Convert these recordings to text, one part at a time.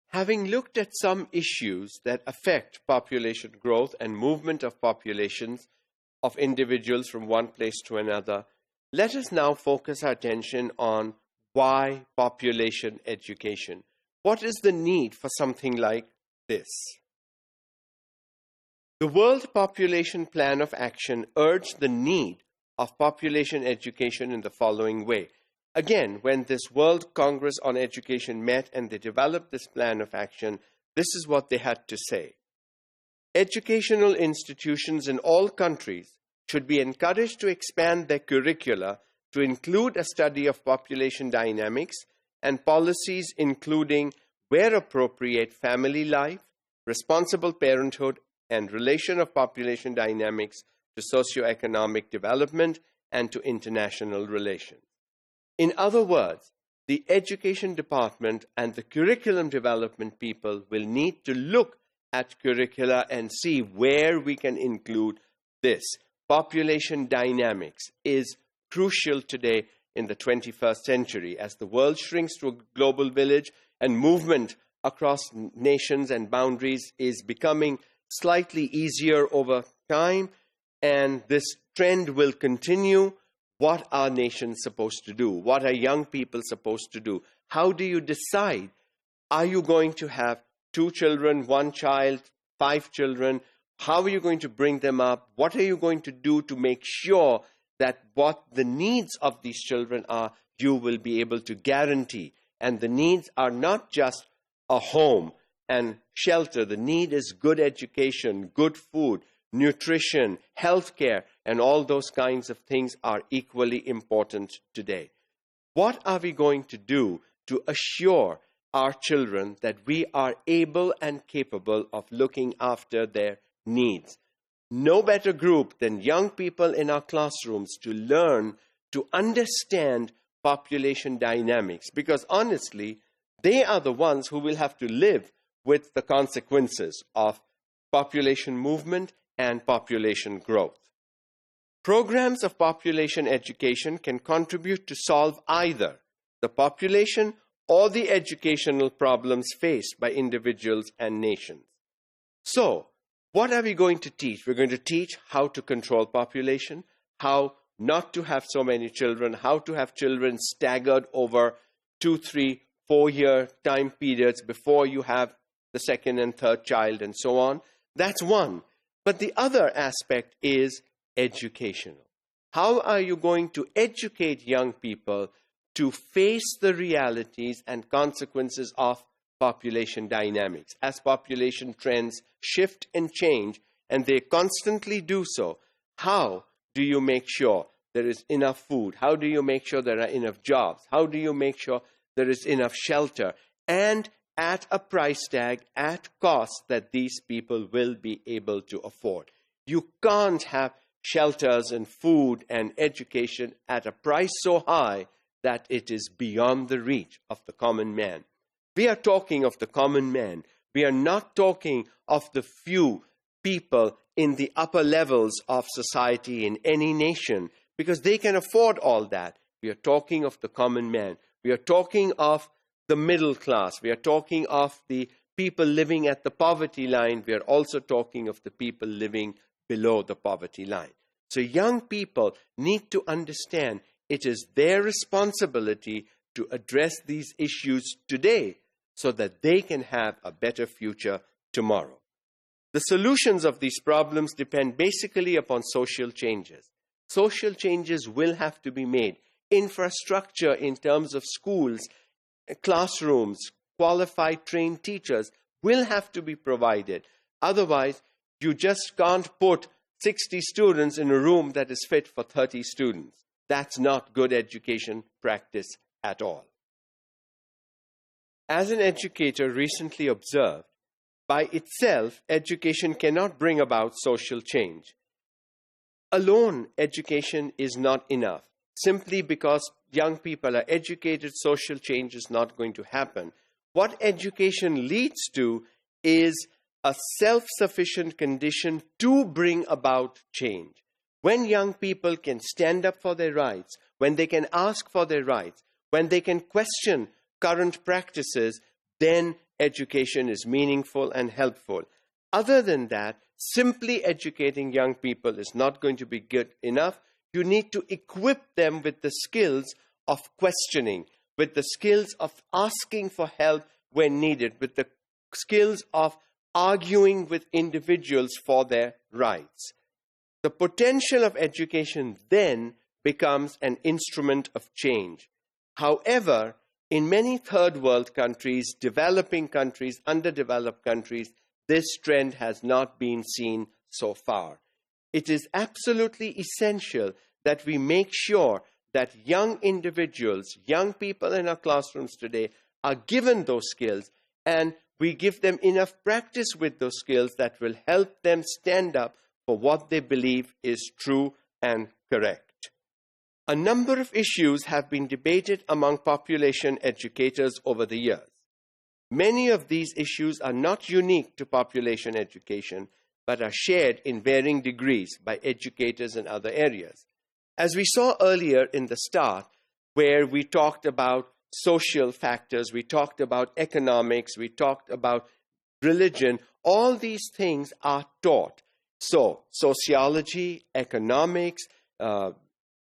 Having looked at some issues that affect population growth and movement of populations of individuals from one place to another, let us now focus our attention on why population education. What is the need for something like this? The World Population Plan of Action urged the need of population education in the following way. Again, when this World Congress on Education met and they developed this plan of action, this is what they had to say. Educational institutions in all countries should be encouraged to expand their curricula to include a study of population dynamics and policies including, where appropriate, family life, responsible parenthood, and relation of population dynamics to socioeconomic development and to international relations. In other words, the education department and the curriculum development people will need to look at curricula and see where we can include this. Population dynamics is crucial today in the 21st century as the world shrinks to a global village and movement across nations and boundaries is becoming slightly easier over time, and this trend will continue. What are nations supposed to do? What are young people supposed to do? How do you decide? Are you going to have 2 children, 1 child, 5 children? How are you going to bring them up? What are you going to do to make sure that what the needs of these children are, you will be able to guarantee? And the needs are not just a home and shelter. The need is good education, good food, nutrition, healthcare, and all those kinds of things are equally important today. What are we going to do to assure our children that we are able and capable of looking after their needs? No better group than young people in our classrooms to learn to understand population dynamics, because honestly, they are the ones who will have to live with the consequences of population movement and population growth. Programs of population education can contribute to solve either the population or the educational problems faced by individuals and nations. So, what are we going to teach? We're going to teach how to control population, how not to have so many children, how to have children staggered over 2, 3, 4-year time periods before you have the second and third child and so on. That's one. But the other aspect is educational. How are you going to educate young people to face the realities and consequences of population dynamics? As population trends shift and change, and they constantly do so, how do you make sure there is enough food? How do you make sure there are enough jobs? How do you make sure there is enough shelter? And at a price tag, at cost that these people will be able to afford. You can't have shelters and food and education at a price so high that it is beyond the reach of the common man. We are talking of the common man. We are not talking of the few people in the upper levels of society in any nation, because they can afford all that. We are talking of the common man. We are talking of the middle class. We are talking of the people living at the poverty line. We are also talking of the people living below the poverty line. So young people need to understand it is their responsibility to address these issues today so that they can have a better future tomorrow. The solutions of these problems depend basically upon social changes. Social changes will have to be made. Infrastructure in terms of schools, classrooms, qualified trained teachers will have to be provided. Otherwise, you just can't put 60 students in a room that is fit for 30 students. That's not good education practice at all. As an educator recently observed, by itself, education cannot bring about social change. Alone, education is not enough. Simply because young people are educated, social change is not going to happen. What education leads to is a self-sufficient condition to bring about change. When young people can stand up for their rights, when they can ask for their rights, when they can question current practices, then education is meaningful and helpful. Other than that, simply educating young people is not going to be good enough. You need to equip them with the skills of questioning, with the skills of asking for help when needed, with the skills of arguing with individuals for their rights. The potential of education then becomes an instrument of change. However, in many third world countries, developing countries, underdeveloped countries, this trend has not been seen so far. It is absolutely essential that we make sure that young individuals, young people in our classrooms today, are given those skills, and we give them enough practice with those skills that will help them stand up for what they believe is true and correct. A number of issues have been debated among population educators over the years. Many of these issues are not unique to population education, but are shared in varying degrees by educators in other areas. As we saw earlier in the start, where we talked about social factors, we talked about economics, we talked about religion, all these things are taught. So, sociology, economics,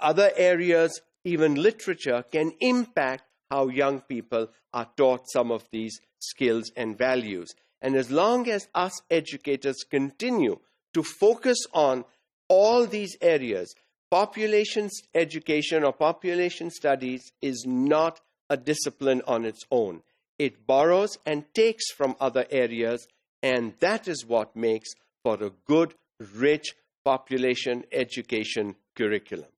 other areas, even literature, can impact how young people are taught some of these skills and values. And as long as us educators continue to focus on all these areas, population education or population studies is not a discipline on its own. It borrows and takes from other areas, and that is what makes for a good, rich population education curriculum.